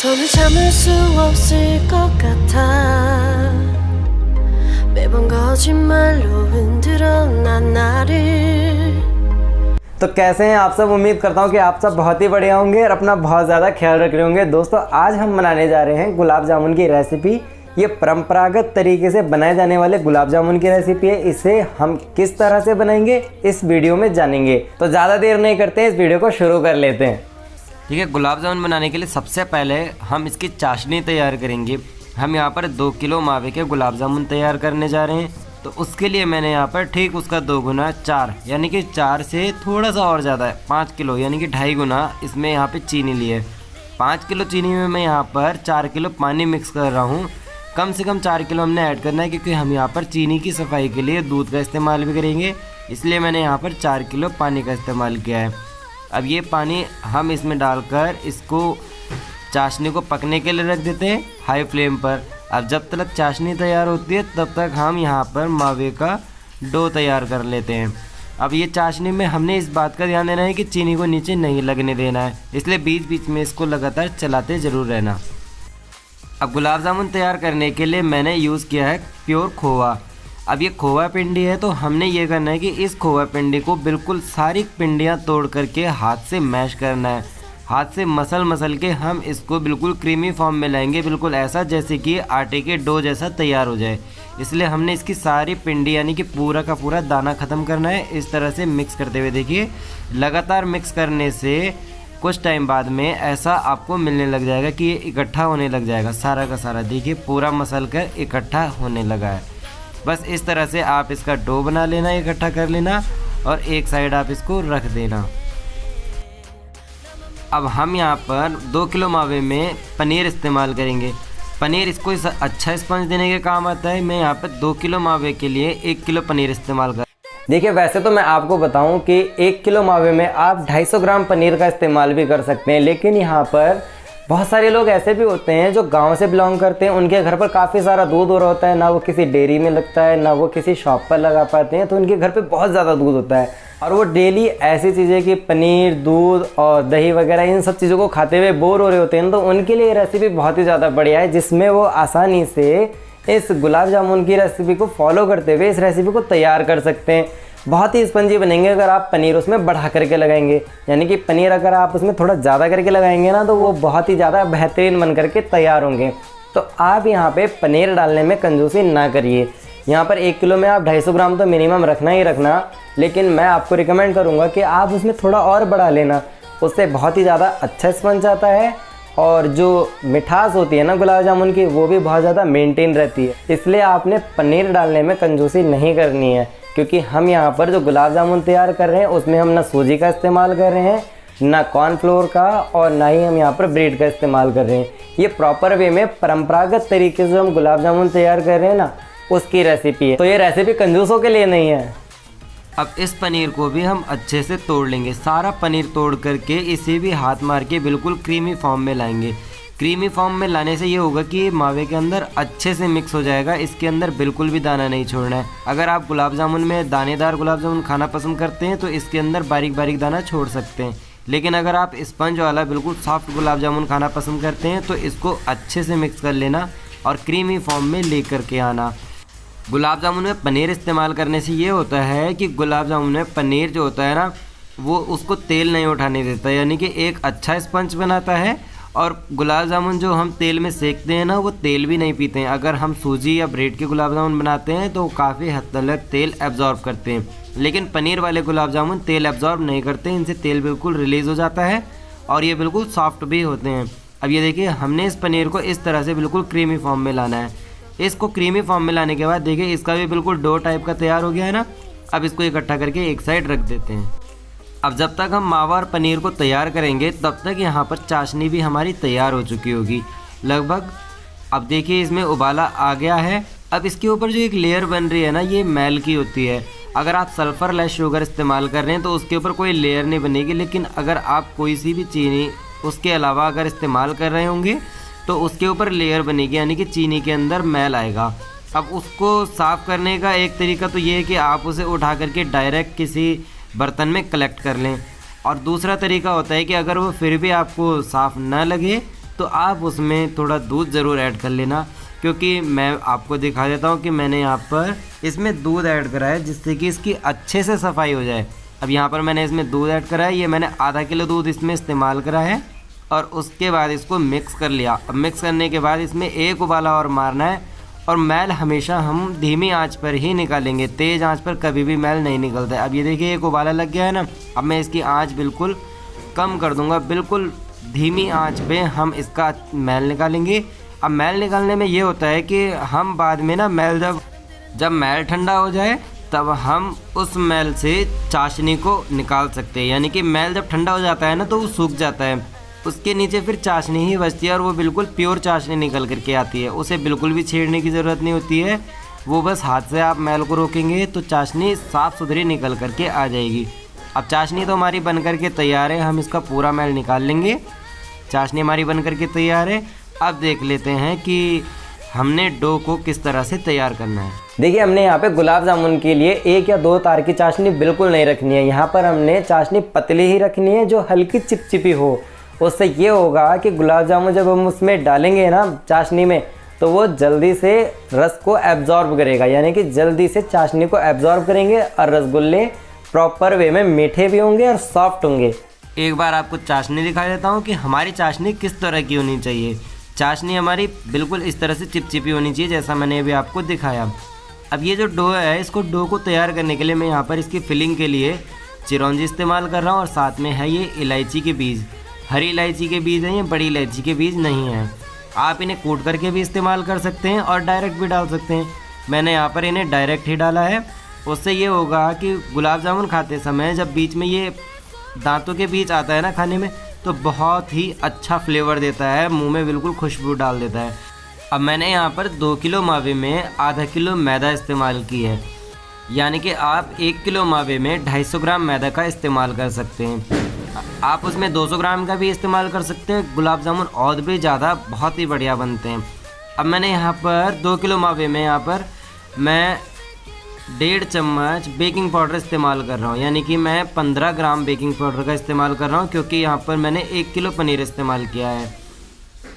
더는 참을 수 없을 것 같아 매번 거짓말로 흔들어 난 나를। तो कैसे हैं आप सब। उम्मीद करता हूं कि आप सब बहुत ही बढ़िया होंगे और अपना बहुत ज़्यादा ख्याल रख रहे होंगे। दोस्तों आज हम बनाने जा रहे हैं गुलाब जामुन की रेसिपी। ये परंपरागत तरीके से बनाए जाने वाले गुलाब जामुन की रेसिपी है। इसे हम किस तरह से बनाएंगे इस वीडियो में जानेंगे। तो ज़्यादा देर नहीं करते हैं, इस वीडियो को शुरू कर लेते हैं। ठीक है, गुलाब जामुन बनाने के लिए सबसे पहले हम इसकी चाशनी तैयार करेंगे। हम यहाँ पर 2 किलो मावे के गुलाब जामुन तैयार करने जा रहे हैं। तो उसके लिए मैंने यहाँ पर ठीक उसका 2 गुना 4 यानी कि 4 से थोड़ा सा और ज़्यादा है 5 किलो यानी कि 2.5 गुना इसमें यहाँ पे चीनी ली है। 5 किलो चीनी में मैं यहाँ पर 4 किलो पानी मिक्स कर रहा हूँ। कम से कम 4 किलो हमने ऐड करना है क्योंकि हम यहाँ पर चीनी की सफाई के लिए दूध का इस्तेमाल भी करेंगे, इसलिए मैंने यहाँ पर 4 किलो पानी का इस्तेमाल किया है। अब ये पानी हम इसमें डालकर इसको चाशनी को पकने के लिए रख देते हैं हाई फ्लेम पर। अब जब तक चाशनी तैयार होती है तब तक हम यहाँ पर मावे का डो तैयार कर लेते हैं। अब ये चाशनी में हमने इस बात का ध्यान देना है कि चीनी को नीचे नहीं लगने देना है, इसलिए बीच बीच में इसको लगातार चलाते ज़रूर रहना। अब गुलाब जामुन तैयार करने के लिए मैंने यूज़ किया है प्योर खोवा। अब ये खोवा पिंडी है तो हमने ये करना है कि इस खोवा पिंडी को बिल्कुल सारी पिंडियाँ तोड़ करके हाथ से मैश करना है। हाथ से मसल के हम इसको बिल्कुल क्रीमी फॉर्म में लाएंगे, बिल्कुल ऐसा जैसे कि आटे के डो जैसा तैयार हो जाए। इसलिए हमने इसकी सारी पिंडी यानी कि पूरा का पूरा दाना ख़त्म करना है। इस तरह से मिक्स करते हुए देखिए, लगातार मिक्स करने से कुछ टाइम बाद में ऐसा आपको मिलने लग जाएगा कि ये इकट्ठा होने लग जाएगा सारा का सारा। देखिए पूरा मसल कर इकट्ठा होने लगा है। बस इस तरह से आप इसका डो बना लेना, इकट्ठा कर लेना और एक साइड आप इसको रख देना। अब हम यहाँ पर 2 किलो मावे में पनीर इस्तेमाल करेंगे। पनीर इसको अच्छा स्पंज देने के काम आता है। मैं यहाँ पर 2 किलो मावे के लिए 1 किलो पनीर इस्तेमाल कर। देखिए वैसे तो मैं आपको बताऊं कि 1 किलो मावे में आप 250 ग्राम पनीर का इस्तेमाल भी कर सकते हैं, लेकिन यहाँ पर बहुत सारे लोग ऐसे भी होते हैं जो गांव से बिलोंग करते हैं। उनके घर पर काफ़ी सारा दूध हो रहा होता है, ना वो किसी डेयरी में लगता है ना वो किसी शॉप पर लगा पाते हैं, तो उनके घर पे बहुत ज़्यादा दूध होता है और वो डेली ऐसी चीज़ें कि पनीर, दूध और दही वगैरह इन सब चीज़ों को खाते हुए बोर हो रहे होते हैं। तो उनके लिए रेसिपी बहुत ही ज़्यादा बढ़िया है, जिसमें वो आसानी से इस गुलाब जामुन की रेसिपी को फॉलो करते हुए इस रेसिपी को तैयार कर सकते हैं। बहुत ही स्पंजी बनेंगे अगर आप पनीर उसमें बढ़ा करके लगाएंगे, यानी कि पनीर अगर आप उसमें थोड़ा ज़्यादा करके लगाएंगे ना तो वो बहुत ही ज़्यादा बेहतरीन बन करके तैयार होंगे। तो आप यहाँ पे पनीर डालने में कंजूसी ना करिए। यहाँ पर 1 किलो में आप 250 ग्राम तो मिनिमम रखना ही रखना, लेकिन मैं आपको रिकमेंड करूँगा कि आप उसमें थोड़ा और बढ़ा लेना, उससे बहुत ही ज़्यादा अच्छा स्पंज आता है और जो मिठास होती है ना गुलाब जामुन की वो भी बहुत ज़्यादा मेंटेन रहती है। इसलिए आपने पनीर डालने में कंजूसी नहीं करनी है, क्योंकि हम यहाँ पर जो गुलाब जामुन तैयार कर रहे हैं उसमें हम ना सूजी का इस्तेमाल कर रहे हैं, ना कॉर्नफ्लोर का और ना ही हम यहाँ पर ब्रेड का इस्तेमाल कर रहे हैं। ये प्रॉपर वे में परंपरागत तरीके से हम गुलाब जामुन तैयार कर रहे हैं ना, उसकी रेसिपी है। तो ये रेसिपी कंजूसों के लिए नहीं है। अब इस पनीर को भी हम अच्छे से तोड़ लेंगे। सारा पनीर तोड़ करके इसे भी हाथ मार के बिल्कुल क्रीमी फॉर्म में लाएंगे। क्रीमी फॉर्म में लाने से ये होगा कि मावे के अंदर अच्छे से मिक्स हो जाएगा, इसके अंदर बिल्कुल भी दाना नहीं छोड़ना है। अगर आप गुलाब जामुन में दानेदार गुलाब जामुन खाना पसंद करते हैं तो इसके अंदर बारीक बारीक दाना छोड़ सकते हैं, लेकिन अगर आप स्पंज वाला बिल्कुल सॉफ्ट गुलाब जामुन खाना पसंद करते हैं तो इसको अच्छे से मिक्स कर लेना और क्रीमी फॉर्म में ले करके आना। गुलाब जामुन में पनीर इस्तेमाल करने से ये होता है कि गुलाब जामुन में पनीर जो होता है ना वो उसको तेल नहीं उठाने देता, यानी कि एक अच्छा स्पंज बनाता है। और गुलाब जामुन जो हम तेल में सेकते हैं ना वो तेल भी नहीं पीते हैं। अगर हम सूजी या ब्रेड के गुलाब जामुन बनाते हैं तो काफ़ी हद तक तेल एब्जॉर्ब करते हैं, लेकिन पनीर वाले गुलाब जामुन तेल एब्जॉर्ब नहीं करते, इनसे तेल बिल्कुल रिलीज़ हो जाता है और ये बिल्कुल सॉफ्ट भी होते हैं। अब ये देखिए हमने इस पनीर को इस तरह से बिल्कुल क्रीमी फॉर्म में लाना है। इसको क्रीमी फॉर्म में लाने के बाद देखिए इसका भी बिल्कुल डो टाइप का तैयार हो गया है ना। अब इसको इकट्ठा करके एक साइड रख देते हैं। अब जब तक हम मावा और पनीर को तैयार करेंगे तब तक यहाँ पर चाशनी भी हमारी तैयार हो चुकी होगी लगभग। अब देखिए इसमें उबाला आ गया है। अब इसके ऊपर जो एक लेयर बन रही है ना ये मैल की होती है। अगर आप सल्फ़र लेस शुगर इस्तेमाल कर रहे हैं तो उसके ऊपर कोई लेयर नहीं बनेगी, लेकिन अगर आप कोई सी भी चीनी उसके अलावा अगर इस्तेमाल कर रहे होंगे तो उसके ऊपर लेयर बनेगी, यानी कि चीनी के अंदर मैल आएगा। अब उसको साफ़ करने का एक तरीका तो ये है कि आप उसे उठा करके डायरेक्ट किसी बर्तन में कलेक्ट कर लें, और दूसरा तरीका होता है कि अगर वो फिर भी आपको साफ़ ना लगे तो आप उसमें थोड़ा दूध ज़रूर ऐड कर लेना, क्योंकि मैं आपको दिखा देता हूँ कि मैंने यहाँ पर इसमें दूध ऐड करा है जिससे कि इसकी अच्छे से सफाई हो जाए। अब यहाँ पर मैंने इसमें दूध ऐड करा है, ये मैंने आधा किलो दूध इसमें इस्तेमाल करा है और उसके बाद इसको मिक्स कर लिया। अब मिक्स करने के बाद इसमें एक उबाला और मारना है और मैल हमेशा हम धीमी आंच पर ही निकालेंगे, तेज़ आंच पर कभी भी मैल नहीं निकलता है। अब ये देखिए एक उबाला लग गया है ना। अब मैं इसकी आंच बिल्कुल कम कर दूंगा, बिल्कुल धीमी आंच पे हम इसका मैल निकालेंगे। अब मैल निकालने में ये होता है कि हम बाद में ना मैल जब मैल ठंडा हो जाए तब हम उस मैल से चाशनी को निकाल सकते हैं। यानी कि मैल जब ठंडा हो जाता है ना तो वो सूख जाता है, उसके नीचे फिर चाशनी ही बचती है और वो बिल्कुल प्योर चाशनी निकल करके आती है। उसे बिल्कुल भी छेड़ने की ज़रूरत नहीं होती है, वो बस हाथ से आप मैल को रोकेंगे तो चाशनी साफ़ सुथरी निकल करके आ जाएगी। अब चाशनी तो हमारी बन करके तैयार है, हम इसका पूरा मैल निकाल लेंगे। चाशनी हमारी बन करके तैयार है। अब देख लेते हैं कि हमने डो को किस तरह से तैयार करना है। देखिए हमने यहाँ पे गुलाब जामुन के लिए 1 या 2 तार की चाशनी बिल्कुल नहीं रखनी है। यहाँ पर हमने चाशनी पतली ही रखनी है जो हल्की चिपचिपी हो। उससे ये होगा कि गुलाब जामुन जब हम उसमें डालेंगे ना चाशनी में तो वो जल्दी से रस को एब्जॉर्ब करेगा, यानी कि जल्दी से चाशनी को एब्जॉर्ब करेंगे और रसगुल्ले प्रॉपर वे में मीठे भी होंगे और सॉफ्ट होंगे। एक बार आपको चाशनी दिखा देता हूँ कि हमारी चाशनी किस तरह की होनी चाहिए। चाशनी हमारी बिल्कुल इस तरह से चिपचिपी होनी चाहिए जैसा मैंने अभी आपको दिखाया। अब ये जो डो है, इसको डो को तैयार करने के लिए मैं यहाँ पर इसकी फिलिंग के लिए चिरौंजी इस्तेमाल कर रहा हूँ और साथ में है ये इलायची के बीज। हरी इलायची के बीज हैं, ये बड़ी इलायची के बीज नहीं हैं। आप इन्हें कूट करके भी इस्तेमाल कर सकते हैं और डायरेक्ट भी डाल सकते हैं। मैंने यहाँ पर इन्हें डायरेक्ट ही डाला है। उससे ये होगा कि गुलाब जामुन खाते समय जब बीच में ये दांतों के बीच आता है ना खाने में, तो बहुत ही अच्छा फ्लेवर देता है, मुंह में बिल्कुल खुशबू डाल देता है। अब मैंने यहाँ पर 2 किलो मावे में आधा किलो मैदा इस्तेमाल की है, यानी कि आप 1 किलो मावे में 250 ग्राम मैदा का इस्तेमाल कर सकते हैं। आप उसमें 200 ग्राम का भी इस्तेमाल कर सकते हैं। गुलाब जामुन और भी ज़्यादा बहुत ही बढ़िया बनते हैं। अब मैंने यहाँ पर 2 किलो मावे में यहाँ पर मैं 1.5 चम्मच बेकिंग पाउडर इस्तेमाल कर रहा हूँ, यानी कि मैं 15 ग्राम बेकिंग पाउडर का इस्तेमाल कर रहा हूँ, क्योंकि यहाँ पर मैंने 1 किलो पनीर इस्तेमाल किया है।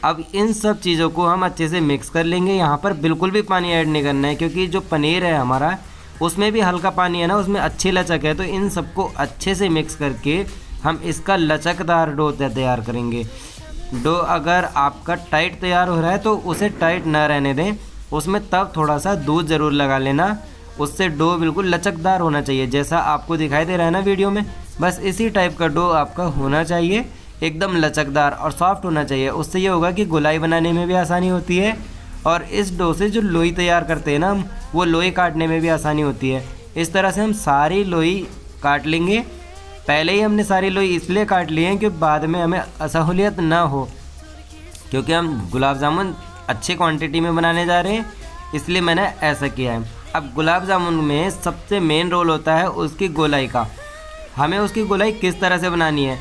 अब इन सब चीज़ों को हम अच्छे से मिक्स कर लेंगे। यहाँ पर बिल्कुल भी पानी ऐड नहीं करना है, क्योंकि जो पनीर है हमारा उसमें भी हल्का पानी है ना, उसमें अच्छी लचक है। तो इन सबको अच्छे से मिक्स करके हम इसका लचकदार डो तैयार करेंगे। डो अगर आपका टाइट तैयार हो रहा है तो उसे टाइट ना रहने दें, उसमें तब थोड़ा सा दूध ज़रूर लगा लेना, उससे डो बिल्कुल लचकदार होना चाहिए जैसा आपको दिखाई दे रहा है ना वीडियो में। बस इसी टाइप का डो आपका होना चाहिए, एकदम लचकदार और सॉफ्ट होना चाहिए। उससे ये होगा कि गोलाई बनाने में भी आसानी होती है और इस डो से जो लोई तैयार करते हैं ना हम, वो लोई काटने में भी आसानी होती है। इस तरह से हम सारी लोई काट लेंगे। पहले ही हमने सारी लोई इसलिए काट ली है कि बाद में हमें असहूलियत ना हो, क्योंकि हम गुलाब जामुन अच्छी क्वांटिटी में बनाने जा रहे हैं, इसलिए मैंने ऐसा किया है। अब गुलाब जामुन में सबसे मेन रोल होता है उसकी गोलाई का। हमें उसकी गोलाई किस तरह से बनानी है,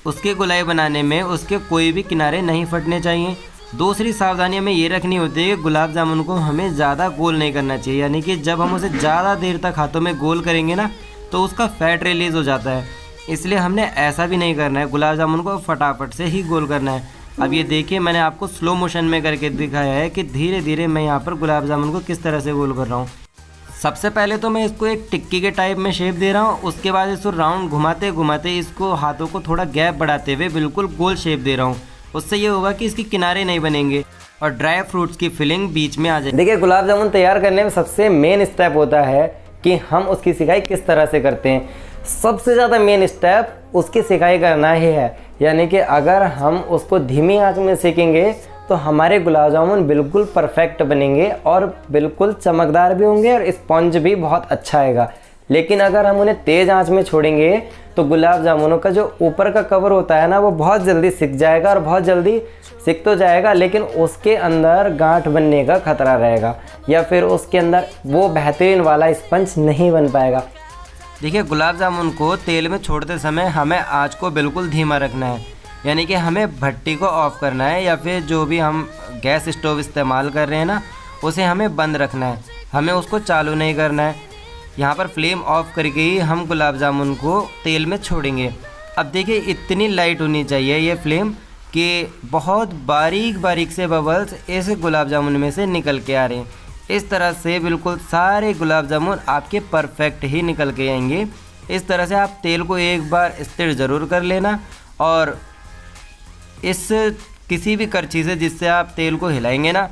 उसकी गोलाई बनाने में उसके कोई भी किनारे नहीं फटने चाहिए। दूसरी सावधानी हमें ये रखनी होती है कि गुलाब जामुन को हमें ज़्यादा गोल नहीं करना चाहिए, यानी कि जब हम उसे ज़्यादा देर तक हाथों में गोल करेंगे ना तो उसका फैट रिलीज़ हो जाता है। इसलिए हमने ऐसा भी नहीं करना है, गुलाब जामुन को फटाफट से ही गोल करना है। अब ये देखिए मैंने आपको स्लो मोशन में करके दिखाया है कि धीरे धीरे मैं यहाँ पर गुलाब जामुन को किस तरह से गोल कर रहा हूँ। सबसे पहले तो मैं इसको एक टिक्की के टाइप में शेप दे रहा हूँ, उसके बाद इसको राउंड घुमाते घुमाते इसको हाथों को थोड़ा गैप बढ़ाते हुए बिल्कुल गोल शेप दे रहा हूँ। उससे ये होगा कि इसके किनारे नहीं बनेंगे और ड्राई फ्रूट्स की फिलिंग बीच में आ जाए। देखिए गुलाब जामुन तैयार करने में सबसे मेन स्टेप होता है कि हम उसकी सिकाई किस तरह से करते हैं। सबसे ज़्यादा मेन स्टेप उसकी सिकाई करना ही है, यानी कि अगर हम उसको धीमी आंच में सेकेंगे तो हमारे गुलाब जामुन बिल्कुल परफेक्ट बनेंगे और बिल्कुल चमकदार भी होंगे और स्पंज भी बहुत अच्छा आएगा। लेकिन अगर हम उन्हें तेज़ आंच में छोड़ेंगे तो गुलाब जामुनों का जो ऊपर का कवर होता है ना, वो बहुत जल्दी सिक जाएगा और बहुत जल्दी सिक तो जाएगा, लेकिन उसके अंदर गांठ बनने का खतरा रहेगा या फिर उसके अंदर वो बेहतरीन वाला स्पंज नहीं बन पाएगा। देखिए गुलाब जामुन को तेल में छोड़ते समय हमें आँच को बिल्कुल धीमा रखना है, यानी कि हमें भट्टी को ऑफ़ करना है या फिर जो भी हम गैस स्टोव इस्तेमाल कर रहे हैं ना, उसे हमें बंद रखना है, हमें उसको चालू नहीं करना है। यहाँ पर फ्लेम ऑफ करके ही हम गुलाब जामुन को तेल में छोड़ेंगे। अब देखिए इतनी लाइट होनी चाहिए ये फ्लेम कि बहुत बारीक बारीक से बबल्स इस गुलाब जामुन में से निकल के आ रहे हैं। इस तरह से बिल्कुल सारे गुलाब जामुन आपके परफेक्ट ही निकल के आएंगे। इस तरह से आप तेल को एक बार स्थिर ज़रूर कर लेना और इस किसी भी करछी से जिससे आप तेल को हिलाएंगे ना,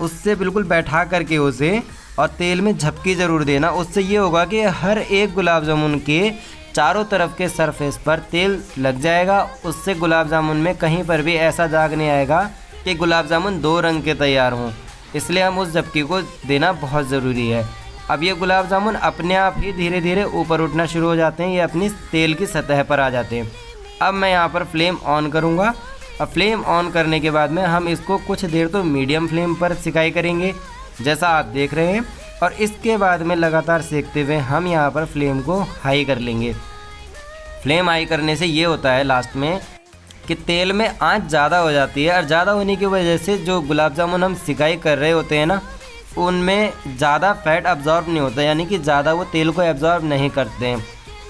उससे बिल्कुल बैठा करके उसे और तेल में झपकी ज़रूर देना। उससे ये होगा कि हर एक गुलाब जामुन के चारों तरफ के सरफेस पर तेल लग जाएगा। उससे गुलाब जामुन में कहीं पर भी ऐसा दाग नहीं आएगा कि गुलाब जामुन दो रंग के तैयार हों। इसलिए हम उस झपकी को देना बहुत ज़रूरी है। अब ये गुलाब जामुन अपने आप ही धीरे धीरे ऊपर उठना शुरू हो जाते हैं, ये अपनी तेल की सतह पर आ जाते हैं। अब मैं यहाँ पर फ्लेम ऑन करूँगा। अब फ्लेम ऑन करने के बाद में हम इसको कुछ देर तो मीडियम फ्लेम पर सिकाई करेंगे जैसा आप देख रहे हैं, और इसके बाद में लगातार सेकते हुए हम यहाँ पर फ्लेम को हाई कर लेंगे। फ्लेम हाई करने से ये होता है लास्ट में कि तेल में आंच ज़्यादा हो जाती है, और ज़्यादा होने की वजह से जो गुलाब जामुन हम सिकाई कर रहे होते हैं ना, उनमें ज़्यादा फैट अब्जॉर्ब नहीं होता, यानी कि ज़्यादा वो तेल को एब्जॉर्ब नहीं करते हैं।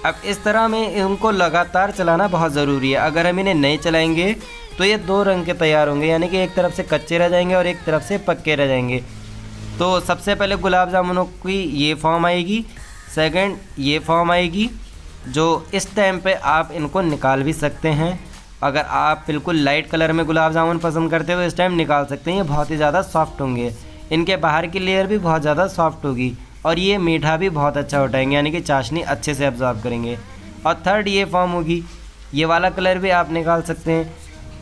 अब इस तरह में इनको लगातार चलाना बहुत ज़रूरी है। अगर हम इन्हें नहीं चलाएंगे तो ये दो रंग के तैयार होंगे, यानी कि एक तरफ से कच्चे रह जाएंगे और एक तरफ से पक्के रह जाएंगे। तो सबसे पहले गुलाब जामुनों की ये फॉर्म आएगी, सेकंड ये फॉर्म आएगी, जो इस टाइम पे आप इनको निकाल भी सकते हैं। अगर आप बिल्कुल लाइट कलर में गुलाब जामुन पसंद करते हो तो इस टाइम निकाल सकते हैं। ये बहुत ही ज़्यादा सॉफ्ट होंगे, इनके बाहर की लेयर भी बहुत ज़्यादा सॉफ्ट होगी और ये मीठा भी बहुत अच्छा उठाएंगे, यानी कि चाशनी अच्छे से एब्जॉर्ब करेंगे। और थर्ड ये फॉर्म होगी, ये वाला कलर भी आप निकाल सकते हैं,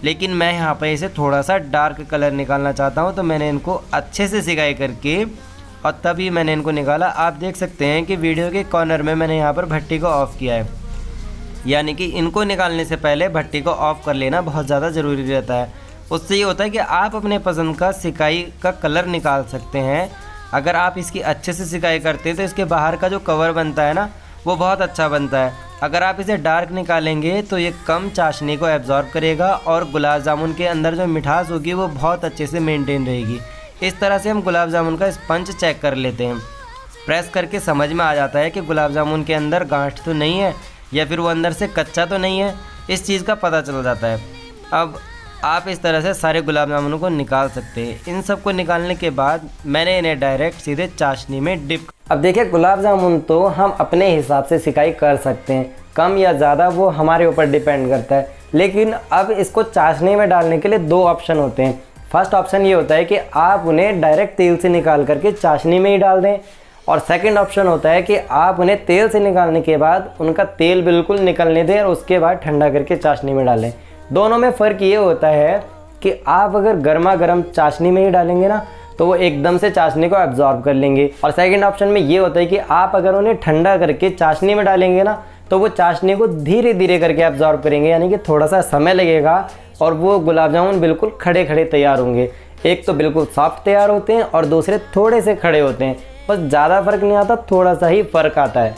लेकिन मैं यहाँ पर इसे थोड़ा सा डार्क कलर निकालना चाहता हूँ, तो मैंने इनको अच्छे से सिकाई करके और तभी मैंने इनको निकाला। आप देख सकते हैं कि वीडियो के कॉर्नर में मैंने यहाँ पर भट्टी को ऑफ़ किया है, यानी कि इनको निकालने से पहले भट्टी को ऑफ़ कर लेना बहुत ज़्यादा ज़रूरी रहता है। उससे ये होता है कि आप अपने पसंद का सिकाई का कलर निकाल सकते हैं। अगर आप इसकी अच्छे से सिकाई करते हैं तो इसके बाहर का जो कवर बनता है ना, वो बहुत अच्छा बनता है। अगर आप इसे डार्क निकालेंगे तो ये कम चाशनी को एब्जॉर्ब करेगा और गुलाब जामुन के अंदर जो मिठास होगी वो बहुत अच्छे से मेंटेन रहेगी। इस तरह से हम गुलाब जामुन का स्पंज चेक कर लेते हैं। प्रेस करके समझ में आ जाता है कि गुलाब जामुन के अंदर गांठ तो नहीं है या फिर वो अंदर से कच्चा तो नहीं है, इस चीज़ का पता चल जाता है। अब आप इस तरह से सारे गुलाब जामुनों को निकाल सकते हैं। इन सब को निकालने के बाद मैंने इन्हें डायरेक्ट सीधे चाशनी में डिप। अब देखिए, गुलाब जामुन तो हम अपने हिसाब से सिकाई कर सकते हैं, कम या ज़्यादा वो हमारे ऊपर डिपेंड करता है। लेकिन अब इसको चाशनी में डालने के लिए दो ऑप्शन होते हैं। फर्स्ट ऑप्शन ये होता है कि आप उन्हें डायरेक्ट तेल से निकाल करके चाशनी में ही डाल दें, और सेकंड ऑप्शन होता है कि आप उन्हें तेल से निकालने के बाद उनका तेल बिल्कुल निकलने दें और उसके बाद ठंडा करके चाशनी में डालें। दोनों में फ़र्क ये होता है कि आप अगर गर्मा गर्म चाशनी में ही डालेंगे ना, तो वो एकदम से चाशनी को एब्जॉर्ब कर लेंगे, और सेकंड ऑप्शन में ये होता है कि आप अगर उन्हें ठंडा करके चाशनी में डालेंगे ना, तो वो चाशनी को धीरे धीरे करके एब्जॉर्ब करेंगे, यानी कि थोड़ा सा समय लगेगा और वो गुलाब जामुन बिल्कुल खड़े खड़े तैयार होंगे। एक तो बिल्कुल सॉफ्ट तैयार होते हैं और दूसरे थोड़े से खड़े होते हैं। बस ज़्यादा फ़र्क नहीं आता, थोड़ा सा ही फ़र्क आता है।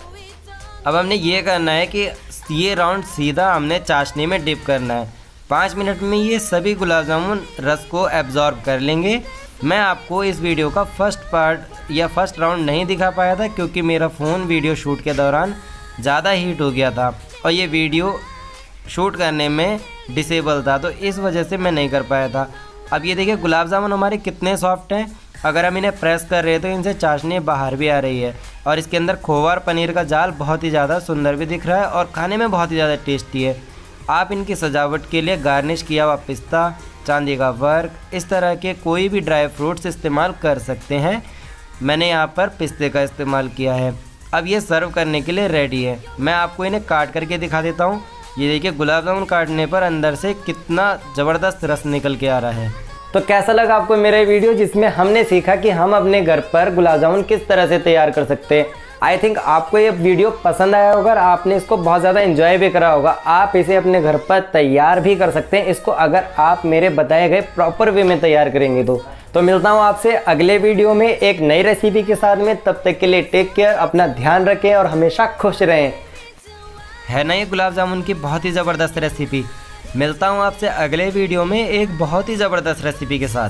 अब हमने ये करना है कि ये राउंड सीधा हमने चाशनी में डिप करना है। 5 मिनट में ये सभी गुलाब जामुन रस को एब्जॉर्ब कर लेंगे। मैं आपको इस वीडियो का फर्स्ट पार्ट या फर्स्ट राउंड नहीं दिखा पाया था, क्योंकि मेरा फ़ोन वीडियो शूट के दौरान ज़्यादा हीट हो गया था और ये वीडियो शूट करने में डिसेबल था, तो इस वजह से मैं नहीं कर पाया था। अब ये देखिए गुलाब जामुन हमारे कितने सॉफ्ट हैं। अगर हम इन्हें प्रेस कर रहे हैं तो इनसे चाशनी बाहर भी आ रही है, और इसके अंदर खोवा और पनीर का जाल बहुत ही ज़्यादा सुंदर भी दिख रहा है और खाने में बहुत ही ज़्यादा टेस्टी है। आप इनकी सजावट के लिए गार्निश किया हुआ पिस्ता, चांदी का वर्क, इस तरह के कोई भी ड्राई फ्रूट्स इस्तेमाल कर सकते हैं। मैंने यहाँ पर पिस्ते का इस्तेमाल किया है। अब ये सर्व करने के लिए रेडी है। मैं आपको इन्हें काट करके दिखा देता हूँ। ये देखिए गुलाब जामुन काटने पर अंदर से कितना ज़बरदस्त रस निकल के आ रहा है। तो कैसा लगा आपको मेरा वीडियो, जिसमें हमने सीखा कि हम अपने घर पर गुलाब जामुन किस तरह से तैयार कर सकते हैं। आई थिंक आपको ये वीडियो पसंद आया होगा और आपने इसको बहुत ज़्यादा एंजॉय भी करा होगा। आप इसे अपने घर पर तैयार भी कर सकते हैं इसको, अगर आप मेरे बताए गए प्रॉपर वे में तैयार करेंगे तो मिलता हूँ आपसे अगले वीडियो में एक नई रेसिपी के साथ में। तब तक के लिए टेक केयर, अपना ध्यान रखें और हमेशा खुश रहें। है ना ये गुलाब जामुन की बहुत ही ज़बरदस्त रेसिपी। मिलता हूँ आपसे अगले वीडियो में एक बहुत ही ज़बरदस्त रेसिपी के साथ।